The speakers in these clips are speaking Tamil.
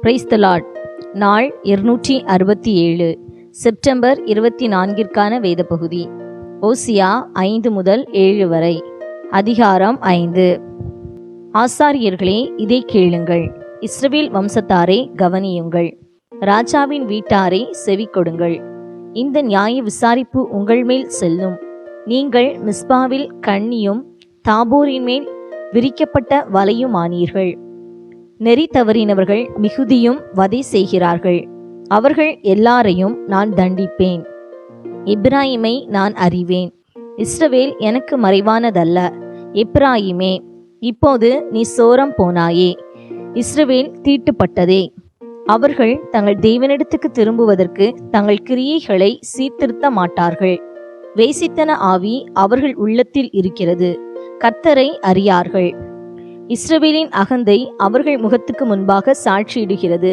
Praise the Lord. நாள் 267 செப்டம்பர் 24ற்கான வேத பகுதி ஓசியா 5 முதல் 7 வரை. அதிகாரம் 5. ஆசாரியர்களே, இதை கேளுங்கள். இஸ்ரவேல் வம்சத்தாரை கவனியுங்கள். ராஜாவின் வீட்டாரை செவி கொடுங்கள். இந்த நியாய விசாரிப்பு உங்கள் மேல் செல்லும். நீங்கள் மிஸ்பாவில் கண்ணியும் தாபோரின் மேல் விரிக்கப்பட்ட வலையுமானீர்கள். நெறி தவறினவர்கள் மிகுதியும் வதை செய்கிறார்கள். அவர்கள் எல்லாரையும் நான் தண்டிப்பேன். எப்பிராயிமை நான் அறிவேன். இஸ்ரவேல் எனக்கு மறைவானதல்ல. எப்பிராயிமே, இப்போது நீ சோரம் போனாயே. இஸ்ரவேல் தீட்டுப்பட்டதே. அவர்கள் தங்கள் தேவனிடத்துக்கு திரும்புவதற்கு தங்கள் கிரியைகளை சீர்திருத்த மாட்டார்கள். வேசித்தன ஆவி அவர்கள் உள்ளத்தில் இருக்கிறது. கர்த்தரை அறியார்கள். இஸ்ரவேலின் அகந்தை அவர்கள் முகத்துக்கு முன்பாக சாட்சியிடுகிறது.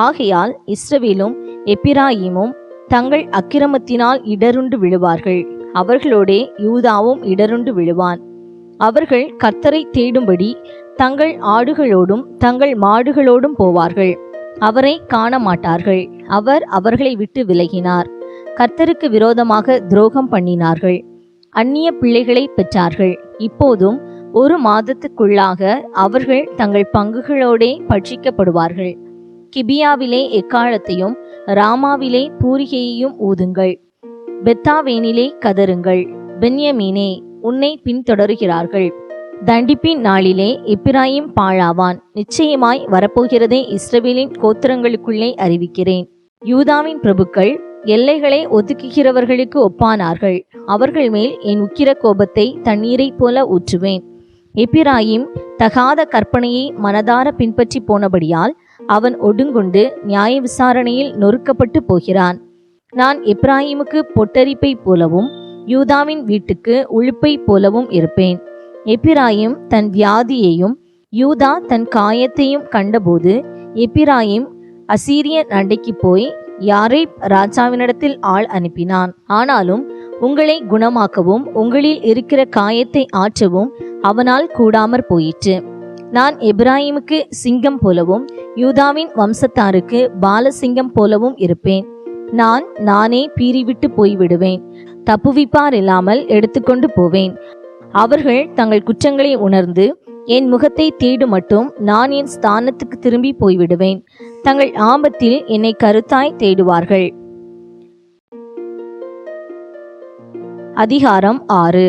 ஆகையால் இஸ்ரவேலும் எப்பிராயிமும் தங்கள் அக்கிரமத்தினால் இடருண்டு விழுவார்கள். அவர்களோடே யூதாவும் இடருண்டு விழுவான். அவர்கள் கர்த்தரை தேடும்படி தங்கள் ஆடுகளோடும் தங்கள் மாடுகளோடும் போவார்கள். அவரை காண மாட்டார்கள். அவர் அவர்களை விட்டு விலகினார். கர்த்தருக்கு விரோதமாக துரோகம் பண்ணினார்கள். அந்நிய பிள்ளைகளை பெற்றார்கள். இப்போதும் 1 மாதத்துக்குள்ளாக அவர்கள் தங்கள் பங்குகளோடே பட்சிக்கப்படுவார்கள். கிபியாவிலே எக்காலத்தையும் ராமாவிலே பூரிகையையும் ஊதுங்கள். பெத்தாவேனிலே கதறுங்கள். பென்யமீனே, உன்னை பின்தொடருகிறார்கள். தண்டிப்பின் நாளிலே எப்பிராயிம் பாழாவான். நிச்சயமாய் வரப்போகிறதை இஸ்ரவேலின் கோத்திரங்களுக்குள்ளே அறிவிக்கிறேன். யூதாவின் பிரபுக்கள் எல்லைகளை ஒதுக்குகிறவர்களுக்கு ஒப்பானார்கள். அவர்கள் மேல் என் உக்கிர கோபத்தை தண்ணீரைப் போல ஊற்றுவேன். எப்பிராயிம் தகாத கற்பனையை மனதார பின்பற்றி போனபடியால் அவன் ஒடுங்குண்டு நியாய விசாரணையில் நொறுக்கப்பட்டு போகிறான். நான் எப்பிராயிமுக்கு பொட்டரிப்பை போலவும் யூதாவின் வீட்டுக்கு உழுப்பை போலவும் இருப்பேன். எப்பிராயிம் தன் வியாதியையும் யூதா தன் காயத்தையும் கண்டபோது எப்பிராயிம் அசீரிய நண்டைக்கு போய் யாரேப் ராஜாவினிடத்தில் ஆள் அனுப்பினான். ஆனாலும் உங்களை குணமாக்கவும் உங்களில் இருக்கிற காயத்தை ஆற்றவும் அவனால் கூடாமற் போயிற்று. நான் எப்பிராயிமுக்கு சிங்கம் போலவும் யூதாவின் வம்சத்தாருக்கு பாலசிங்கம் போலவும் இருப்பேன். நானே பீறிவிட்டு போய்விடுவேன். தப்புவிப்பார் இல்லாமல் எடுத்துக்கொண்டு போவேன். அவர்கள் தங்கள் குற்றங்களை உணர்ந்து என் முகத்தை தேடு மட்டும் நான் என் ஸ்தானத்துக்கு திரும்பி போய்விடுவேன். தங்கள் ஆபத்தில் என்னை கருத்தாய் தேடுவார்கள். அதிகாரம் 6.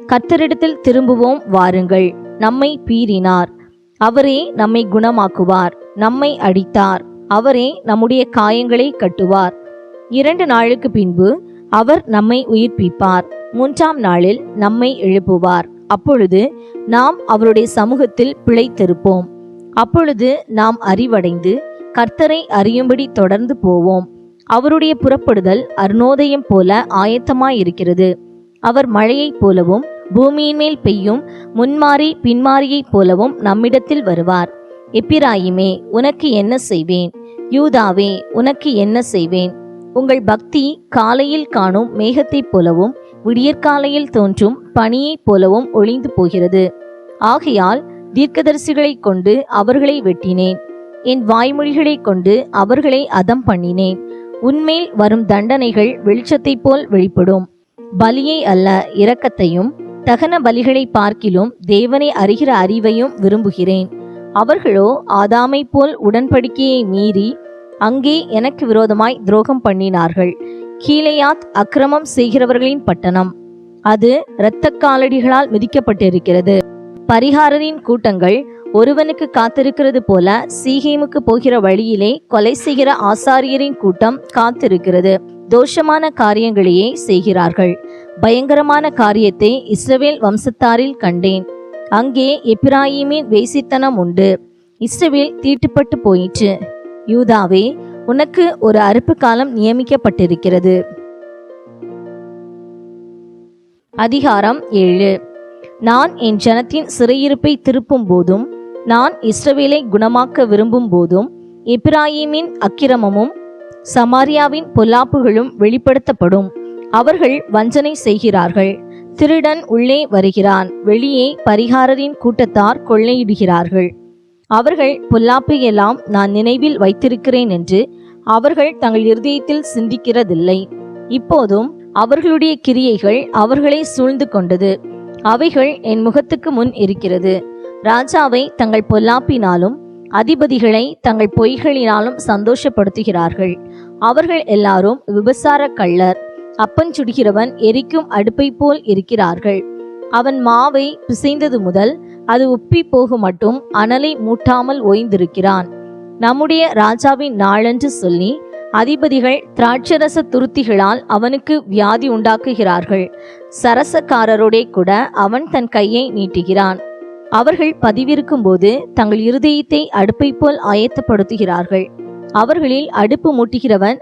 கர்த்தரிடத்தில் திரும்புவோம் வாருங்கள். நம்மை பீறினார், அவரே நம்மை குணமாக்குவார். நம்மை அடித்தார், அவரே நம்முடைய காயங்களை கட்டுவார். 2 நாளுக்கு பின்பு அவர் நம்மை உயிர்ப்பிப்பார். 3ஆம் நாளில் நம்மை எழுப்புவார். அப்பொழுது நாம் அவருடைய சமூகத்தில் பிழைத்திருப்போம். அப்பொழுது நாம் அறிவடைந்து கர்த்தரை அறியும்படி தொடர்ந்து போவோம். அவருடைய புறப்படுதல் அருணோதயம் போல ஆயத்தமாயிருக்கிறது. அவர் மழையைப் போலவும் பூமியின் மேல் பெய்யும் முன்மாறி பின்மாறியைப் போலவும் நம்மிடத்தில் வருவார். எப்பிராயிமே, உனக்கு என்ன செய்வேன்? யூதாவே, உனக்கு என்ன செய்வேன்? உங்கள் பக்தி காலையில் காணும் மேகத்தைப் போலவும் விடியற்காலையில் தோன்றும் பனியைப் போலவும் ஒளிந்து போகிறது. ஆகையால் தீர்க்கதரிசிகளைக் கொண்டு அவர்களை வெட்டினேன். என் வாய்மொழிகளைக் கொண்டு அவர்களை அதம் பண்ணினேன். உன்மேல் வரும் தண்டனைகள் வெளிச்சத்தைப் போல் வெளிப்படும். பலியை அல்ல, இரக்கத்தையும் தகன பலிகளை பார்க்கிலும் தேவனை அறிகிற அறிவையும் விரும்புகிறேன். அவர்களோ ஆதாமைப் போல் உடன்படிக்கையை மீறி அங்கே எனக்கு விரோதமாய் துரோகம் பண்ணினார்கள். கீலேயாத் அக்கிரமம் செய்கிறவர்களின் பட்டணம். அது இரத்த காலடிகளால் மிதிக்கப்பட்டிருக்கிறது. பரிகாரரின் கூட்டங்கள் ஒருவனுக்கு காத்திருக்கிறது போல சீகேமுக்கு போகிற வழியிலே கொலை செய்கிற ஆசாரியரின் கூட்டம் காத்திருக்கிறது. தோஷமான காரியங்களையே செய்கிறார்கள். பயங்கரமான காரியத்தை இஸ்ரவேல் வம்சத்தாரில் கண்டேன். அங்கே எப்பிராயிமின் வேசித்தனம் உண்டு. இஸ்ரவேல் தீட்டுப்பட்டு போயிற்று. யூதாவே, உனக்கு ஒரு அறுப்பு காலம் நியமிக்கப்பட்டிருக்கிறது. அதிகாரம் 7. நான் என் ஜனத்தின் சிறையிருப்பை திருப்பும் போதும் நான் இஸ்ரவேலை குணமாக்க விரும்பும் போதும் எப்பிராயிமின் அக்கிரமமும் சமாரியாவின் பொல்லாப்புகளும் வெளிப்படுத்தப்படும். அவர்கள் வஞ்சனை செய்கிறார்கள். திருடன் உள்ளே வருகிறான், வெளியே பரிகாரரின் கூட்டத்தார் கொள்ளையிடுகிறார்கள். அவர்கள் பொல்லாப்பையெல்லாம் நான் நினைவில் வைத்திருக்கிறேன் என்று அவர்கள் தங்கள் இருதயத்தில் சிந்திக்கிறதில்லை. இப்போதும் அவர்களுடைய கிரியைகள் அவர்களை சூழ்ந்து கொண்டது. அவைகள் என் முகத்துக்கு முன் இருக்கிறது. ராஜாவை தங்கள் பொல்லாப்பினாலும் அதிபதிகளை தங்கள் பொய்களினாலும் சந்தோஷப்படுத்துகிறார்கள். அவர்கள் எல்லாரும் விபசார கள்ளர், அப்பஞ்சுடுகிறவன் எரிக்கும் அடுப்பை போல் இருக்கிறார்கள். அவன் மாவை பிசைந்தது முதல் அது உப்பி போகும் மட்டும் அனலை மூட்டாமல் ஓய்ந்திருக்கிறான். நம்முடைய ராஜாவின் நாளென்று சொல்லி அதிபதிகள் திராட்சரச துருத்திகளால் அவனுக்கு வியாதி உண்டாக்குகிறார்கள். சரசக்காரரோடே கூட அவன் தன் கையை நீட்டுகிறான். அவர்கள் பதிவிருக்கும் போது தங்கள் இருதயத்தை அடுப்பை போல் ஆயத்தப்படுத்துகிறார்கள். அவர்களில் அடுப்பு மூட்டுகிறவன்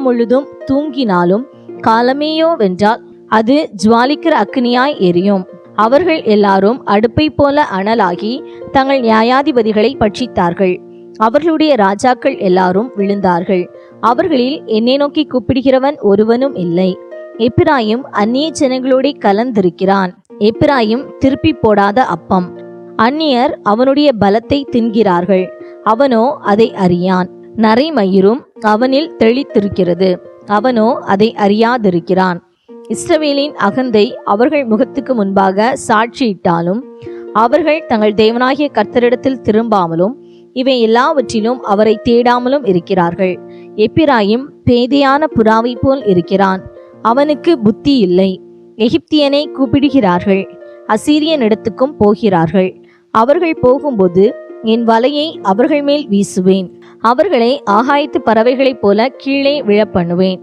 முழுதும் தூங்கினாலும் காலமேயோ வென்றால் அது ஜுவாலிக்கிற அக்னியாய் எரியும். அவர்கள் எல்லாரும் அடுப்பை போல அனலாகி தங்கள் நியாயாதிபதிகளை பட்சித்தார்கள். அவர்களுடைய ராஜாக்கள் எல்லாரும் விழுந்தார்கள். அவர்களில் என்னை நோக்கி கூப்பிடுகிறவன் ஒருவனும் இல்லை. எப்பிராயிம் அந்நிய ஜனங்களோட கலந்திருக்கிறான். எப்பிராயிம் திருப்பி போடாத அப்பம். அந்நியர் அவனுடைய பலத்தை தின்கிறார்கள், அவனோ அதை அறியான். நரைமயிரும் அவனில் தெளித்திருக்கிறது, அவனோ அதை அறியாதிருக்கிறான். இஸ்ரவேலின் அகந்தை அவர்கள் முகத்துக்கு முன்பாக சாட்சியிட்டாலும் அவர்கள் தங்கள் தேவனாகிய கர்த்தரிடத்தில் திரும்பாமலும் இவை எல்லாவற்றிலும் அவரை தேடாமலும் இருக்கிறார்கள். எப்பிராயிம் பேதையான புறாவை போல் இருக்கிறான், அவனுக்கு புத்தி இல்லை. எகிப்தியனை கூப்பிடுகிறார்கள், அசீரியனிடத்துக்கும் போகிறார்கள். அவர்கள் போகும்போது என் வலையை அவர்கள் மேல் வீசுவேன், அவர்களை ஆகாயத்து பறவைகளைப் போல கீழே விழப்பண்ணுவேன்.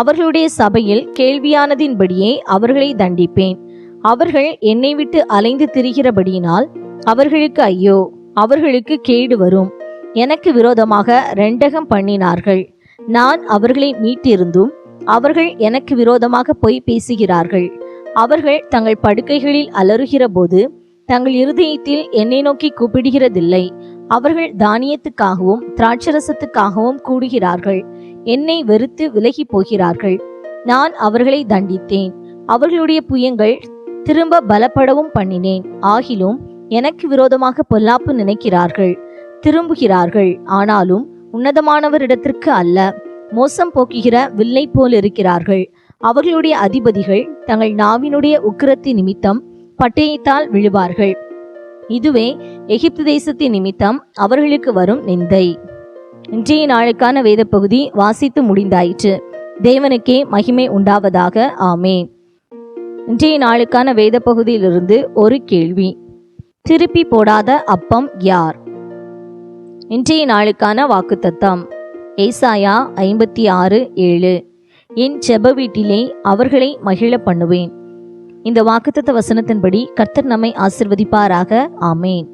அவர்களுடைய சபையில் கேள்வியானதின்படியே அவர்களை தண்டிப்பேன். அவர்கள் என்னை விட்டு அலைந்து திரிகிறபடியினால் அவர்களுக்கு ஐயோ, அவர்களுக்கு கேடு வரும். எனக்கு விரோதமாக ரெண்டகம் பண்ணினார்கள். நான் அவர்களை மீட்டிருந்தும் அவர்கள் எனக்கு விரோதமாக பொய் பேசுகிறார்கள். அவர்கள் தங்கள் படுக்கைகளில் அலறுகிற போது தங்கள் இருதயத்தில் என்னை நோக்கி கூப்பிடுகிறதில்லை. அவர்கள் தானியத்துக்காகவும் திராட்சரசத்துக்காகவும் கூடுகிறார்கள். என்னை வெறுத்து விலகி போகிறார்கள். நான் அவர்களை தண்டித்தேன், அவர்களுடைய புயங்கள் திரும்ப பலப்படவும் பண்ணினேன். ஆகிலும் எனக்கு விரோதமாக பொல்லாப்பு நினைக்கிறார்கள், திரும்புகிறார்கள். ஆனாலும் உன்னதமானவரிடத்திற்கு அல்ல, மோசம் போக்குகிற வில்லை போல் இருக்கிறார்கள். அவர்களுடைய அதிபதிகள் தங்கள் நாவினுடைய உக்கிரத்தின் நிமித்தம் பட்டயத்தால் விழுவார்கள். இதுவே எகிப்து தேசத்தின் நிமித்தம் அவர்களுக்கு வரும் நிந்தை. இன்றைய நாளுக்கான வேத பகுதி வாசித்து முடிந்தாயிற்று. தேவனுக்கே மகிமை உண்டாவதாக. ஆமேன். இன்றைய நாளுக்கான வேத பகுதியிலிருந்து ஒரு கேள்வி. திருப்பி போடாத அப்பம் யார்? இன்றைய நாளுக்கான வாக்குத்தத்தம் ஏசாயா 56:7. என் செப வீட்டிலே அவர்களை மகிழ பண்ணுவேன். இந்த வாக்குத்தத்த வசனத்தின்படி கர்த்தர் நம்மை ஆசிர்வதிப்பாராக. ஆமேன்.